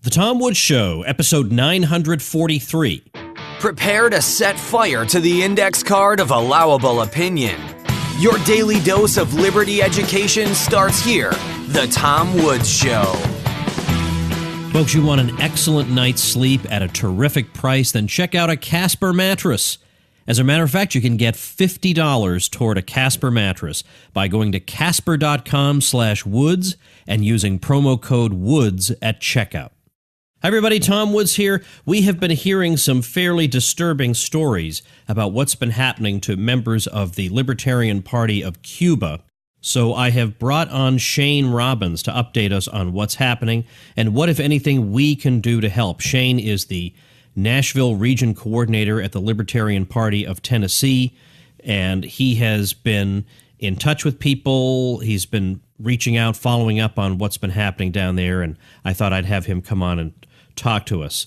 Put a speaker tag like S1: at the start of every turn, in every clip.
S1: The Tom Woods Show, episode 943.
S2: Prepare to set fire to the index card of allowable opinion. Your daily dose of liberty education starts here. The Tom Woods Show.
S1: Folks, you want an excellent night's sleep at a terrific price? Then check out a Casper mattress. As a matter of fact, you can get $50 toward a Casper mattress by going to casper.com/woods and using promo code WOODS at checkout. Hi everybody, Tom Woods here. We have been hearing some fairly disturbing stories about what's been happening to members of the Libertarian Party of Cuba. So I have brought on Shane Robbins to update us on what's happening and what, if anything, we can do to help. Shane is the Nashville region coordinator at the Libertarian Party of Tennessee, and he has been in touch with people. He's been reaching out, following up on what's been happening down there, and I thought I'd have him come on and talk to us.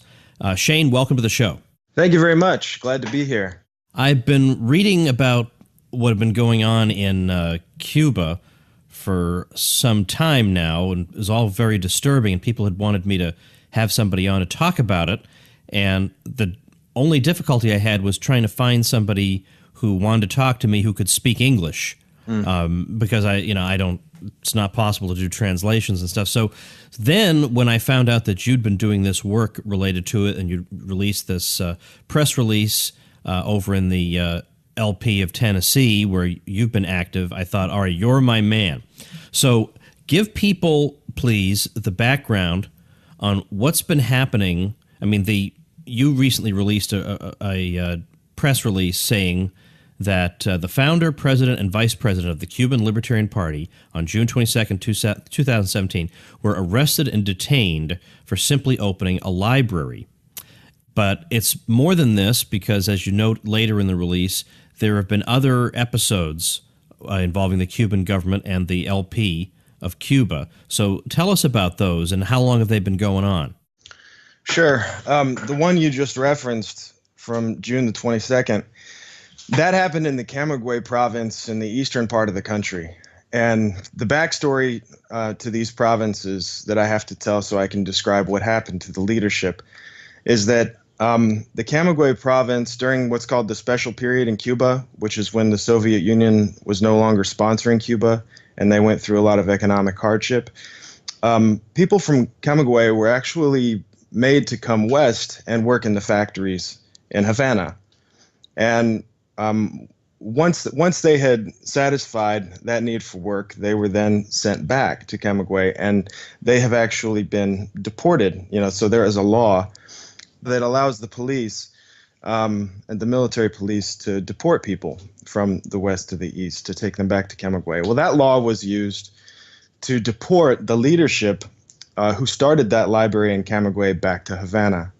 S1: Shane, welcome to the show.
S3: Thank you very much. Glad to be here.
S1: I've been reading about what had been going on in Cuba for some time now, and it was all very disturbing, and people had wanted me to have somebody on to talk about it, and the only difficulty I had was trying to find somebody who wanted to talk to me who could speak English, because I don't. It's not possible to do translations and stuff. So then when I found out that you'd been doing this work related to it and you released this press release over in the LP of Tennessee where you've been active, I thought, all right, you're my man. So give people, please, the background on what's been happening. I mean, you recently released a press release saying that the founder, president, and vice president of the Cuban Libertarian Party on June 22nd, 2017 were arrested and detained for simply opening a library. But it's more than this because, as you note later in the release, there have been other episodes involving the Cuban government and the LP of Cuba. So tell us about those and how long have they been going on?
S3: Sure. The one you just referenced from June the 22nd, that happened in the Camagüey province in the eastern part of the country. And the backstory to these provinces that I have to tell so I can describe what happened to the leadership is that the Camagüey province, during what's called the special period in Cuba, which is when the Soviet Union was no longer sponsoring Cuba and they went through a lot of economic hardship, people from Camagüey were actually made to come west and work in the factories in Havana. And once they had satisfied that need for work, they were then sent back to Camagüey, and they have actually been deported. So there is a law that allows the police and the military police to deport people from the west to the east, to take them back to Camagüey. Well, that law was used to deport the leadership who started that library in Camagüey back to Havana.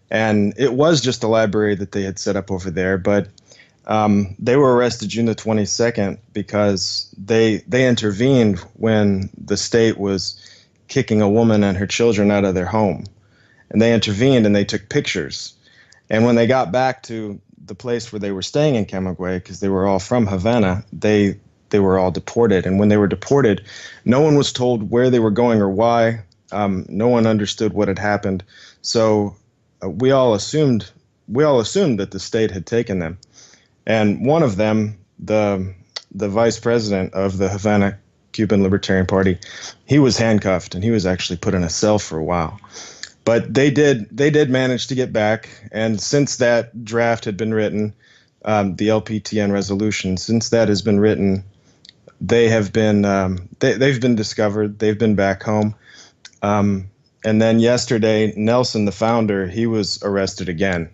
S3: And it was just a library that they had set up over there, but they were arrested June the 22nd because they intervened when the state was kicking a woman and her children out of their home. And they intervened and they took pictures. And when they got back to the place where they were staying in Camagüey, because they were all from Havana, they were all deported. And when they were deported, no one was told where they were going or why. No one understood what had happened. So we all assumed that the state had taken them. And one of them, the vice president of the Havana Cuban Libertarian Party, he was handcuffed and he was actually put in a cell for a while. But they did manage to get back. And since that draft had been written, the LPTN resolution, since that has been written, they have been they've been discovered. They've been back home. And then yesterday, Nelson, the founder, he was arrested again.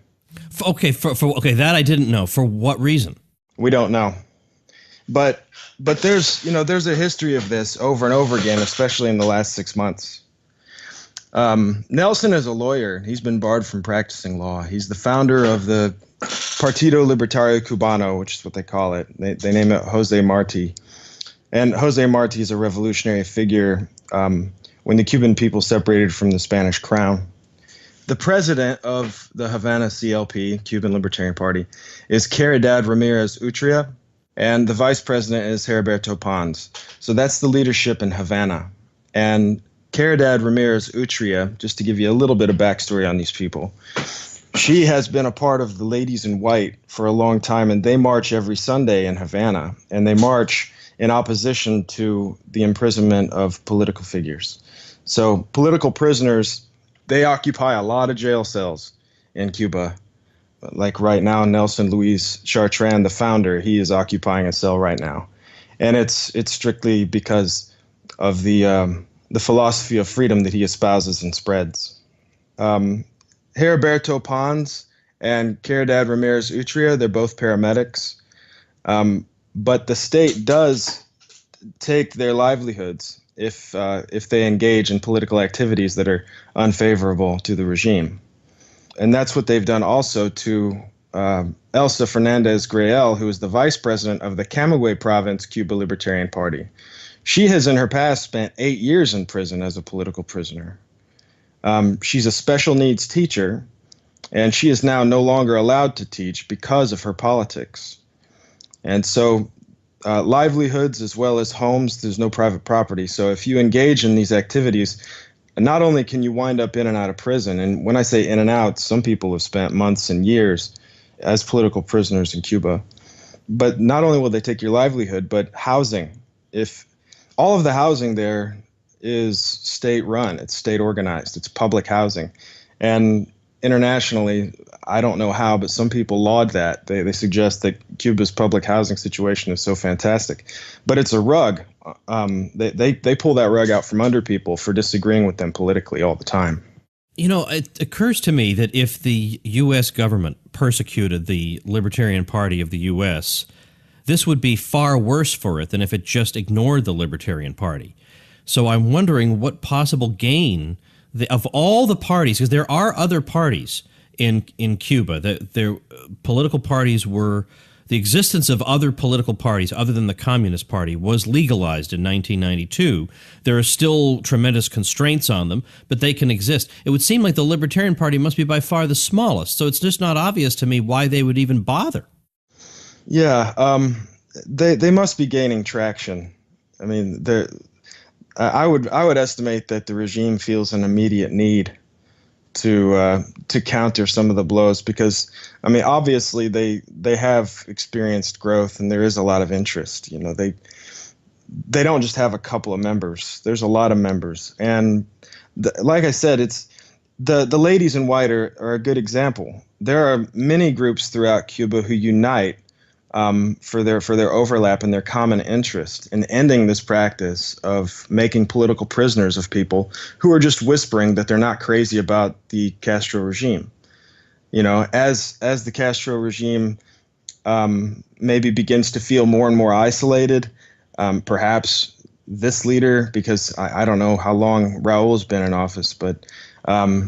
S1: Okay, that I didn't know. For what reason?
S3: We don't know. But there's a history of this over and over again, especially in the last 6 months. Nelson is a lawyer. He's been barred from practicing law. He's the founder of the Partido Libertario Cubano, which is what they call it. They name it Jose Marti. And Jose Marti is a revolutionary figure when the Cuban people separated from the Spanish crown. The president of the Havana CLP, Cuban Libertarian Party, is Caridad Ramirez Utria, and the vice president is Heriberto Pons. So that's the leadership in Havana. And Caridad Ramirez Utria, just to give you a little bit of backstory on these people, she has been a part of the Ladies in White for a long time, and they march every Sunday in Havana, and they march in opposition to the imprisonment of political figures. So political prisoners, they occupy a lot of jail cells in Cuba. Like right now, Nelson Luis Chartrand, the founder, he is occupying a cell right now. And it's strictly because of the philosophy of freedom that he espouses and spreads. Heriberto Pons and Caridad Ramirez Utria, they're both paramedics. But the state does take their livelihoods if they engage in political activities that are unfavorable to the regime. And that's what they've done also to Elsa Fernandez Grael, who is the vice president of the Camagüey Province Cuba Libertarian Party. She has in her past spent 8 years in prison as a political prisoner. She's a special needs teacher, and she is now no longer allowed to teach because of her politics. And so livelihoods as well as homes, there's no private property. So if you engage in these activities, not only can you wind up in and out of prison, and when I say in and out, some people have spent months and years as political prisoners in Cuba, but not only will they take your livelihood, but housing. If all of the housing there is state run, it's state organized, it's public housing. And internationally, I don't know how, but some people laud that. They suggest that Cuba's public housing situation is so fantastic. But it's a rug. They pull that rug out from under people for disagreeing with them politically all the time.
S1: You know, it occurs to me that if the U.S. government persecuted the Libertarian Party of the U.S., this would be far worse for it than if it just ignored the Libertarian Party. So I'm wondering what possible gain of all the parties, because there are other parties in Cuba. Their political parties were, the existence of other political parties other than the Communist Party was legalized in 1992. There are still tremendous constraints on them, but they can exist. It would seem like the Libertarian Party must be by far the smallest, so it's just not obvious to me why they would even bother.
S3: Yeah, they must be gaining traction. I mean, I would estimate that the regime feels an immediate need to counter some of the blows because, I mean, obviously they have experienced growth and there is a lot of interest. You know, they don't just have a couple of members. There's a lot of members, and like I said, it's the Ladies in White are a good example. There are many groups throughout Cuba who unite for their overlap and their common interest in ending this practice of making political prisoners of people who are just whispering that they're not crazy about the Castro regime. You know, as the Castro regime maybe begins to feel more and more isolated, perhaps this leader, because I don't know how long Raul's been in office, but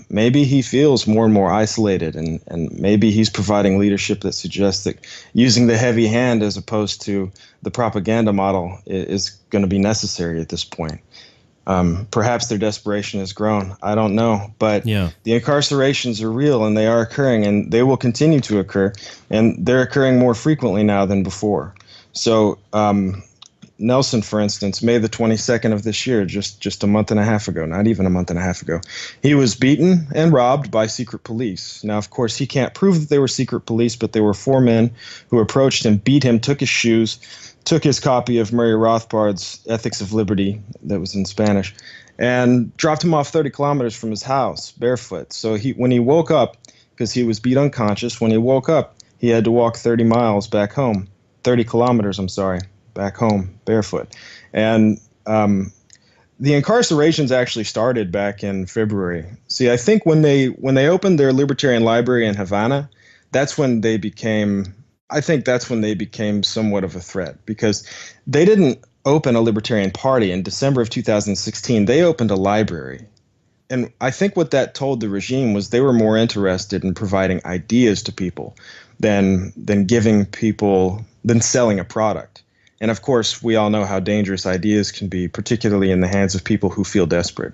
S3: maybe he feels more and more isolated, and maybe he's providing leadership that suggests that using the heavy hand as opposed to the propaganda model is going to be necessary at this point. Perhaps their desperation has grown. I don't know. But the incarcerations are real, and they are occurring, and they will continue to occur, and they're occurring more frequently now than before. So Nelson, for instance, May the 22nd of this year, just a month and a half ago, not even a month and a half ago, he was beaten and robbed by secret police. Now, of course, he can't prove that they were secret police, but there were 4 men who approached him, beat him, took his shoes, took his copy of Murray Rothbard's Ethics of Liberty that was in Spanish, and dropped him off 30 kilometers from his house barefoot. So when he woke up, because he was beat unconscious, when he woke up, he had to walk 30 kilometers, back home barefoot. And the incarcerations actually started back in February. See, I think when they opened their Libertarian Library in Havana, that's when they became somewhat of a threat, because they didn't open a Libertarian Party in December of 2016. They opened a library. And I think what that told the regime was they were more interested in providing ideas to people than selling a product. And of course, we all know how dangerous ideas can be, particularly in the hands of people who feel desperate.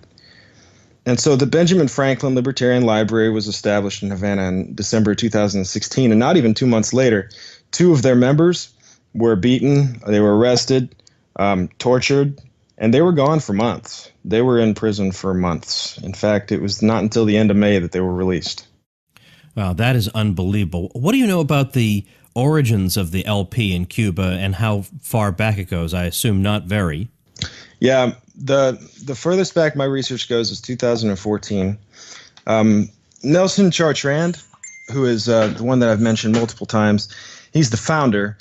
S3: And so the Benjamin Franklin Libertarian Library was established in Havana in December 2016. And not even 2 months later, 2 of their members were beaten, they were arrested, tortured, And they were gone for months. They were in prison for months. In fact, it was not until the end of May that they were released.
S1: Wow, that is unbelievable. What do you know about the origins of the LP in Cuba and how far back it goes? I assume not very.
S3: Yeah, the furthest back my research goes is 2014. Nelson Chartrand, who is the one that I've mentioned multiple times, he's the founder.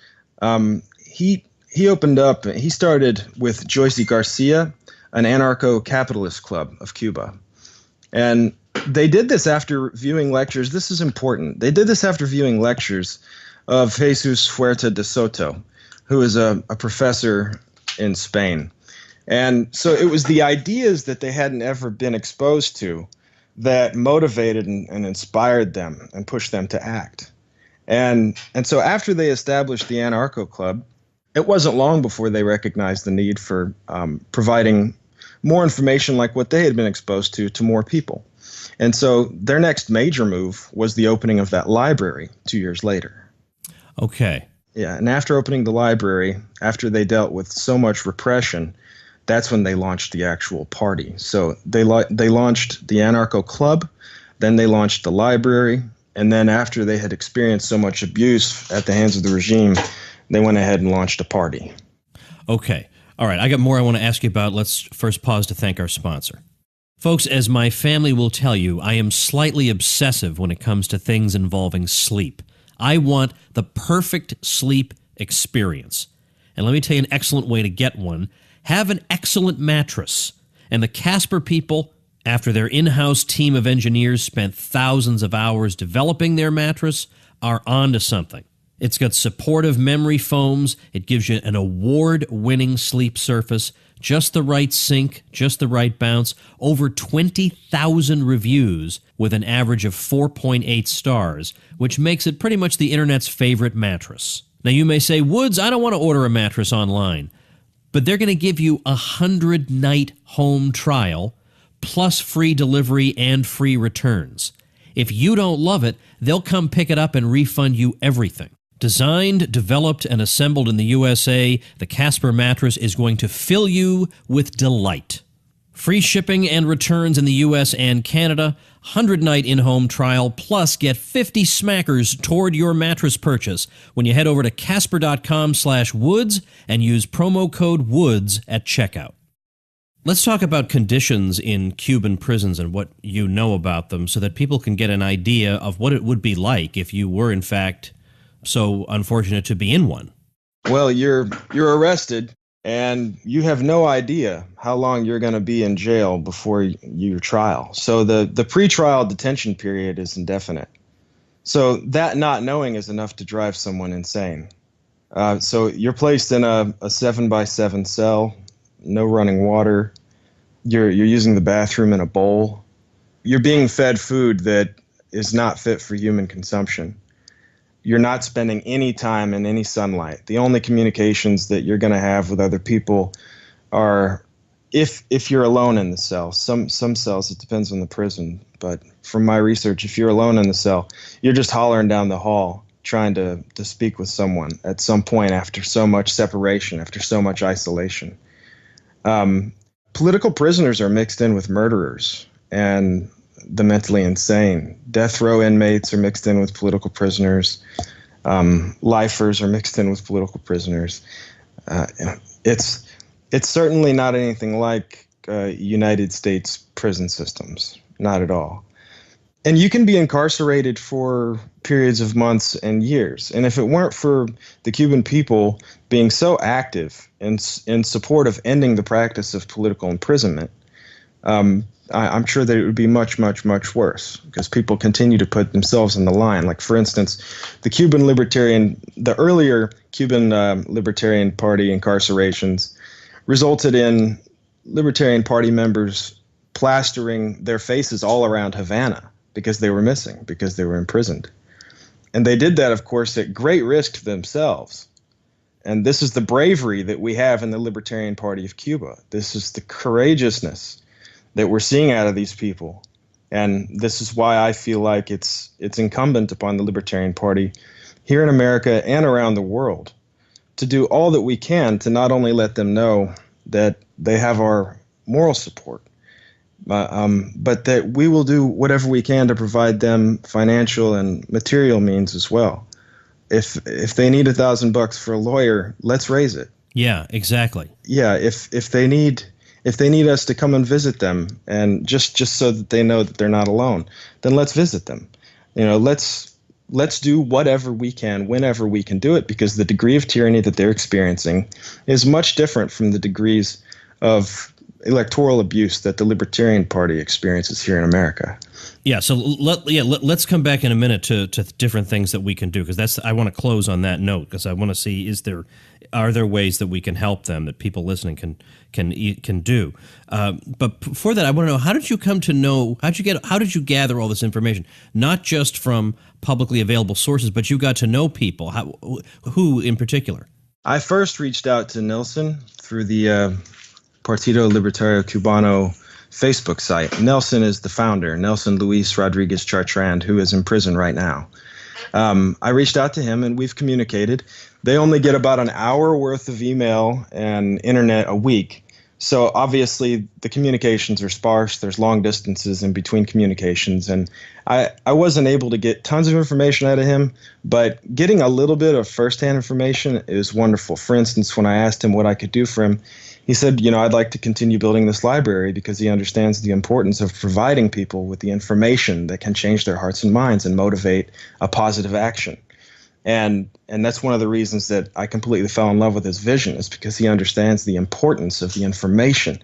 S3: He opened up, he started with Joyce Garcia, an anarcho-capitalist club of Cuba. And they did this after viewing lectures. This is important. They did this after viewing lectures of Jesus Huerta de Soto, who is a professor in Spain. And so it was the ideas that they hadn't ever been exposed to that motivated and inspired them and pushed them to act. And so after they established the Anarcho Club, it wasn't long before they recognized the need for providing more information like what they had been exposed to more people. And so their next major move was the opening of that library 2 years later.
S1: Okay.
S3: Yeah, and after opening the library, after they dealt with so much repression, that's when they launched the actual party. So they launched the Anarcho Club, then they launched the library, and then after they had experienced so much abuse at the hands of the regime, they went ahead and launched a party.
S1: Okay. All right. I got more I want to ask you about. Let's first pause to thank our sponsor. Folks, as my family will tell you, I am slightly obsessive when it comes to things involving sleep. I want the perfect sleep experience. And let me tell you an excellent way to get one. Have an excellent mattress. And the Casper people, after their in-house team of engineers spent thousands of hours developing their mattress, are onto something. It's got supportive memory foams. It gives you an award-winning sleep surface, just the right sink, just the right bounce, over 20,000 reviews with an average of 4.8 stars, which makes it pretty much the internet's favorite mattress. Now you may say, Woods, I don't want to order a mattress online, but they're going to give you a 100-night home trial plus free delivery and free returns. If you don't love it, they'll come pick it up and refund you everything. Designed, developed, and assembled in the USA, the Casper mattress is going to fill you with delight. Free shipping and returns in the US and Canada, 100-night in-home trial, plus get 50 smackers toward your mattress purchase when you head over to casper.com/woods and use promo code WOODS at checkout. Let's talk about conditions in Cuban prisons and what you know about them so that people can get an idea of what it would be like if you were, in fact, so unfortunate to be in one.
S3: Well, you're arrested, and you have no idea how long you're going to be in jail before your trial. So the pretrial detention period is indefinite. So that not knowing is enough to drive someone insane. So you're placed in a 7x7 cell, no running water. You're using the bathroom in a bowl. You're being fed food that is not fit for human consumption. You're not spending any time in any sunlight. The only communications that you're going to have with other people are if you're alone in the cell. Some cells, it depends on the prison. But from my research, if you're alone in the cell, you're just hollering down the hall trying to speak with someone at some point after so much separation, after so much isolation. Political prisoners are mixed in with murderers and the mentally insane. Death row inmates are mixed in with political prisoners. Lifers are mixed in with political prisoners. It's certainly not anything like United States prison systems, not at all. And you can be incarcerated for periods of months and years. And if it weren't for the Cuban people being so active in support of ending the practice of political imprisonment, I'm sure that it would be much, much, much worse because people continue to put themselves on the line. Like, for instance, the earlier Cuban Libertarian Party incarcerations resulted in Libertarian Party members plastering their faces all around Havana because they were missing, because they were imprisoned. And they did that, of course, at great risk to themselves. And this is the bravery that we have in the Libertarian Party of Cuba. This is the courageousness that we're seeing out of these people. And this is why I feel like it's incumbent upon the Libertarian Party here in America and around the world to do all that we can to not only let them know that they have our moral support, but that we will do whatever we can to provide them financial and material means as well. If they need $1,000 for a lawyer, let's raise it.
S1: Yeah, exactly.
S3: Yeah, if they need us to come and visit them, and just so that they know that they're not alone, then let's visit them. Let's do whatever we can whenever we can do it, because the degree of tyranny that they're experiencing is much different from the degrees of electoral abuse that the Libertarian Party experiences here in America.
S1: Yeah, so let's come back in a minute to different things that we can do, because I want to close on that note, because I want to see are there ways that we can help them, that people listening can do. But before that, I want to know, how did you gather all this information, not just from publicly available sources, but you got to know people. Who in particular?
S3: I first reached out to Nelson through the Partido Libertario Cubano Facebook site. Nelson is the founder, Nelson Luis Rodriguez Chartrand, who is in prison right now. I reached out to him and we've communicated. They only get about an hour worth of email and internet a week. So obviously the communications are sparse. There's long distances in between communications. And I wasn't able to get tons of information out of him, but getting a little bit of firsthand information is wonderful. For instance, when I asked him what I could do for him, he said, I'd like to continue building this library because he understands the importance of providing people with the information that can change their hearts and minds and motivate a positive action. And that's one of the reasons that I completely fell in love with his vision, is because he understands the importance of the information.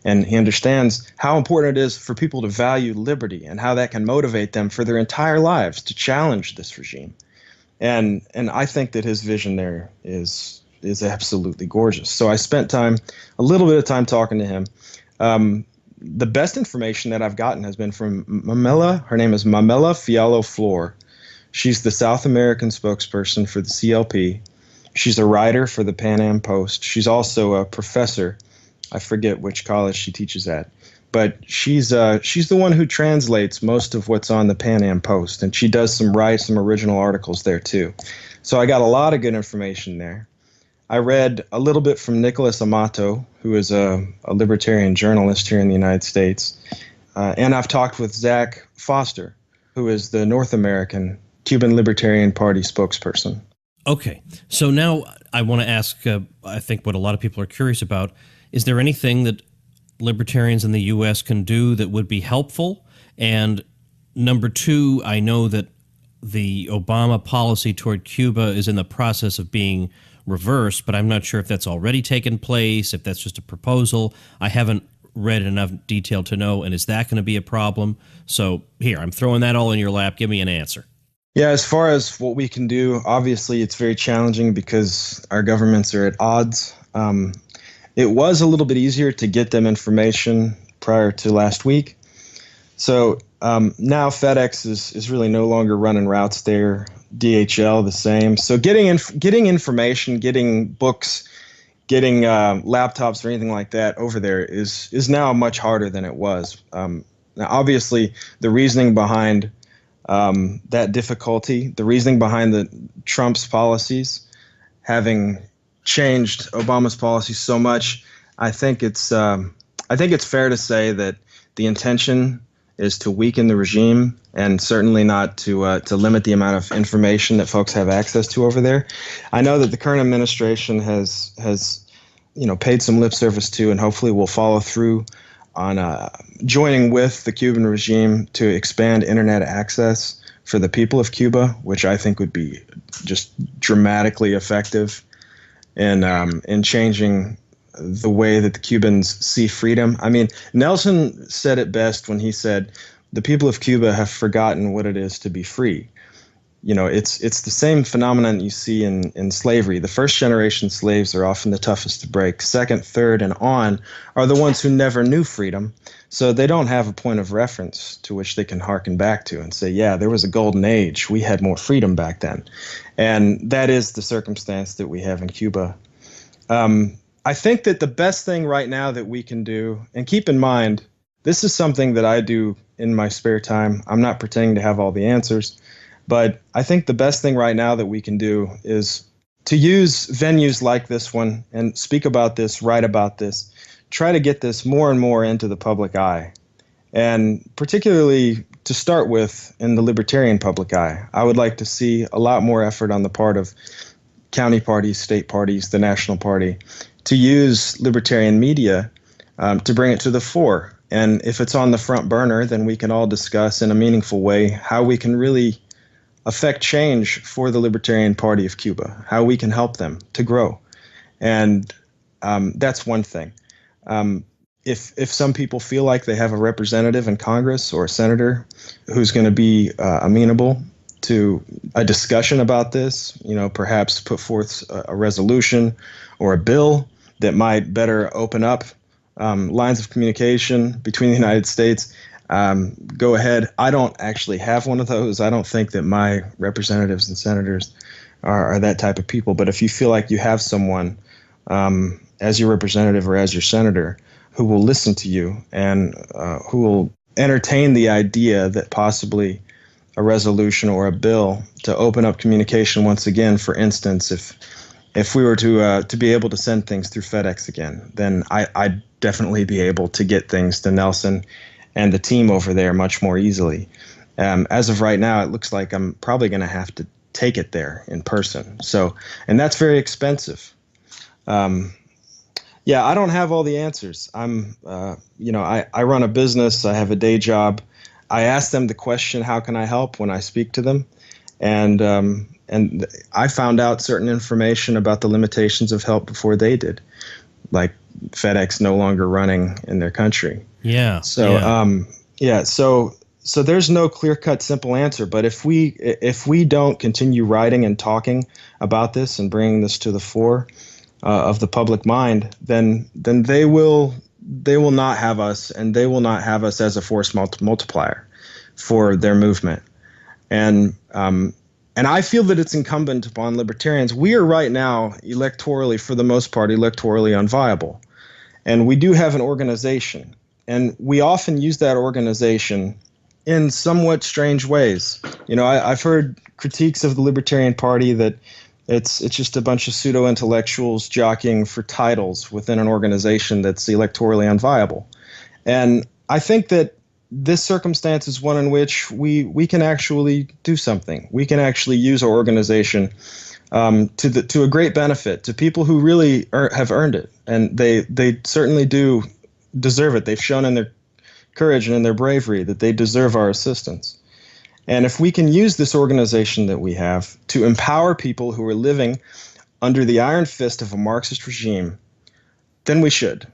S3: And he understands how important it is for people to value liberty and how that can motivate them for their entire lives to challenge this regime. And I think that his vision there is absolutely gorgeous. So I spent a little bit of time talking to him. The best information that I've gotten has been from Mamela. Her name is Mamela Fialo Flor. She's the South American spokesperson for the CLP. She's a writer for the Pan Am Post. She's also a professor. I forget which college she teaches at. But she's the one who translates most of what's on the Pan Am Post, and she does some original articles there too. So I got a lot of good information there. I read a little bit from Nicholas Amato, who is a libertarian journalist here in the United States. And I've talked with Zach Foster, who is the North American Cuban Libertarian Party spokesperson.
S1: Okay. So now I want to ask, I think what a lot of people are curious about, is there anything that libertarians in the U.S. can do that would be helpful? And number two, I know that the Obama policy toward Cuba is in the process of being reversed, but I'm not sure if that's already taken place, if that's just a proposal. I haven't read enough detail to know, and is that going to be a problem? So here, I'm throwing that all in your lap. Give me an answer.
S3: Yeah, as far as what we can do, obviously it's very challenging because our governments are at odds. It was a little bit easier to get them information prior to last week. So now FedEx is really no longer running routes there. DHL the same. So getting information, getting books, getting laptops or anything like that over there is now much harder than it was. Now, obviously, the reasoning behind that difficulty, the reasoning behind Trump's policies having changed Obama's policies so much, I think it's fair to say that the intention is to weaken the regime and certainly not to limit the amount of information that folks have access to over there. I know that the current administration has paid some lip service to, and hopefully will follow through on joining with the Cuban regime to expand internet access for the people of Cuba, which I think would be just dramatically effective in changing the way that the Cubans see freedom. I mean, Nelson said it best when he said, the people of Cuba have forgotten what it is to be free. It's the same phenomenon you see in slavery. The first generation slaves are often the toughest to break. Second, third, and on are the ones who never knew freedom. So they don't have a point of reference to which they can hearken back to and say, yeah, there was a golden age. We had more freedom back then. And that is the circumstance that we have in Cuba. I think that the best thing right now that we can do, and keep in mind, this is something that I do in my spare time. I'm not pretending to have all the answers, but I think the best thing right now that we can do is to use venues like this one and speak about this, write about this, try to get this more and more into the public eye. And particularly to start with in the libertarian public eye, I would like to see a lot more effort on the part of county parties, state parties, the national party, to use libertarian media to bring it to the fore. And if it's on the front burner, then we can all discuss in a meaningful way how we can really affect change for the Libertarian Party of Cuba, how we can help them to grow. And that's one thing. If some people feel like they have a representative in Congress or a senator who's going to be amenable to a discussion about this, perhaps put forth a resolution or a bill that might better open up lines of communication between the United States, go ahead. I don't actually have one of those. I don't think that my representatives and senators are that type of people. But if you feel like you have someone as your representative or as your senator who will listen to you and who will entertain the idea that possibly a resolution or a bill to open up communication once again, for instance, if we were to be able to send things through FedEx again, then I'd definitely be able to get things to Nelson and the team over there much more easily. As of right now, it looks like I'm probably going to have to take it there in person. And that's very expensive. Yeah, I don't have all the answers. I run a business. I have a day job. I ask them the question, how can I help, when I speak to them? And I found out certain information about the limitations of help before they did, like FedEx no longer running in their country.
S1: Yeah.
S3: So there's no clear-cut, simple answer. But if we don't continue writing and talking about this and bringing this to the fore of the public mind, then they will not have us, and they will not have us as a force multiplier for their movement. And I feel that it's incumbent upon libertarians. We are right now electorally, for the most part, electorally unviable. And we do have an organization. And we often use that organization in somewhat strange ways. I've heard critiques of the Libertarian Party that it's just a bunch of pseudo-intellectuals jockeying for titles within an organization that's electorally unviable. And I think that this circumstance is one in which we can actually do something. We can actually use our organization to a great benefit to people who really have earned it, and they certainly do deserve it. They've shown in their courage and in their bravery that they deserve our assistance. And if we can use this organization that we have to empower people who are living under the iron fist of a Marxist regime, then we should.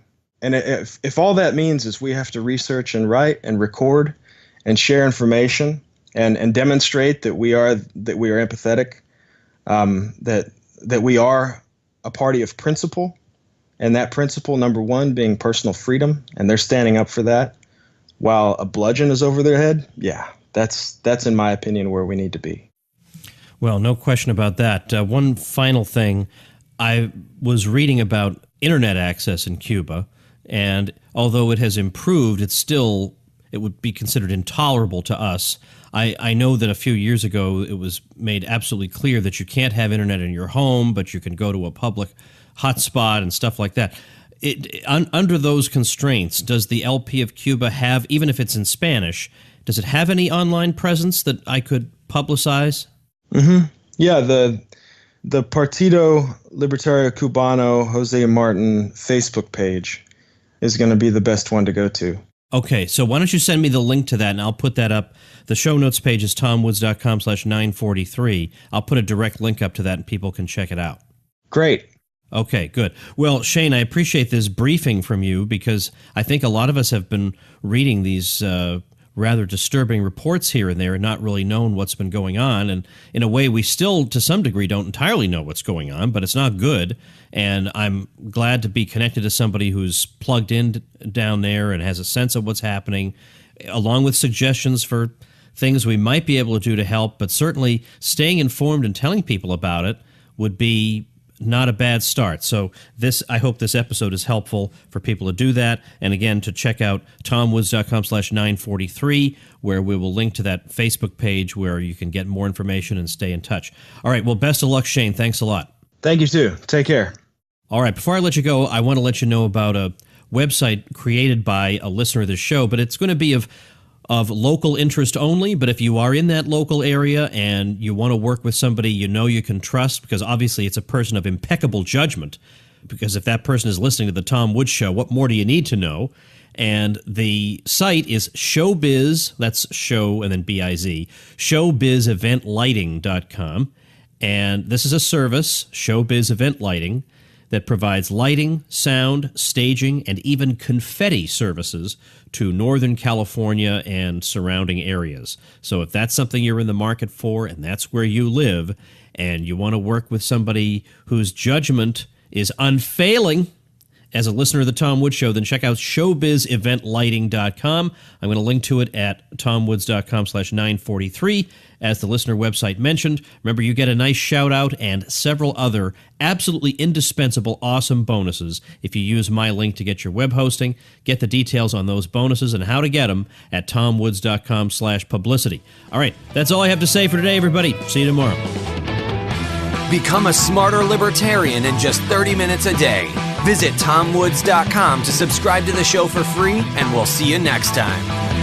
S3: And if all that means is we have to research and write and record and share information and demonstrate that we are empathetic, that we are a party of principle, and that principle, number one, being personal freedom, and they're standing up for that, while a bludgeon is over their head, yeah, that's in my opinion where we need to be.
S1: Well, no question about that. One final thing, I was reading about internet access in Cuba, and although it has improved, it would be considered intolerable to us. I know that a few years ago it was made absolutely clear that you can't have internet in your home, but you can go to a public hotspot and stuff like that. Under those constraints, does the LP of Cuba have, even if it's in Spanish, does it have any online presence that I could publicize?
S3: Mm-hmm. Yeah, the Partido Libertario Cubano Jose Martin Facebook page is going to be the best one to go to.
S1: Okay, so why don't you send me the link to that, and I'll put that up. The show notes page is tomwoods.com/943. I'll put a direct link up to that, and people can check it out.
S3: Great.
S1: Okay, good. Well, Shane, I appreciate this briefing from you, because I think a lot of us have been reading these rather disturbing reports here and there and not really known what's been going on. And in a way, we still, to some degree, don't entirely know what's going on, but it's not good. And I'm glad to be connected to somebody who's plugged in down there and has a sense of what's happening, along with suggestions for things we might be able to do to help. But certainly staying informed and telling people about it would be not a bad start. So I hope this episode is helpful for people to do that. And again, to check out tomwoods.com/943, where we will link to that Facebook page where you can get more information and stay in touch. All right. Well, best of luck, Shane. Thanks a lot.
S3: Thank you, too. Take care.
S1: All right, before I let you go, I want to let you know about a website created by a listener of this show, but it's going to be of local interest only. But if you are in that local area and you want to work with somebody you can trust, because obviously it's a person of impeccable judgment, because if that person is listening to the Tom Woods Show, what more do you need to know? And the site is Showbiz, that's show and then B-I-Z, showbizeventlighting.com. And this is a service, Showbiz Event Lighting, that provides lighting, sound, staging, and even confetti services to Northern California and surrounding areas. So if that's something you're in the market for and that's where you live, and you want to work with somebody whose judgment is unfailing as a listener of the Tom Woods Show, then check out showbizeventlighting.com. I'm going to link to it at tomwoods.com/943 as the listener website mentioned. Remember, you get a nice shout out and several other absolutely indispensable, awesome bonuses if you use my link to get your web hosting. Get the details on those bonuses and how to get them at tomwoods.com/publicity. All right, that's all I have to say for today, everybody. See you tomorrow.
S2: Become a smarter libertarian in just 30 minutes a day. Visit tomwoods.com to subscribe to the show for free, and we'll see you next time.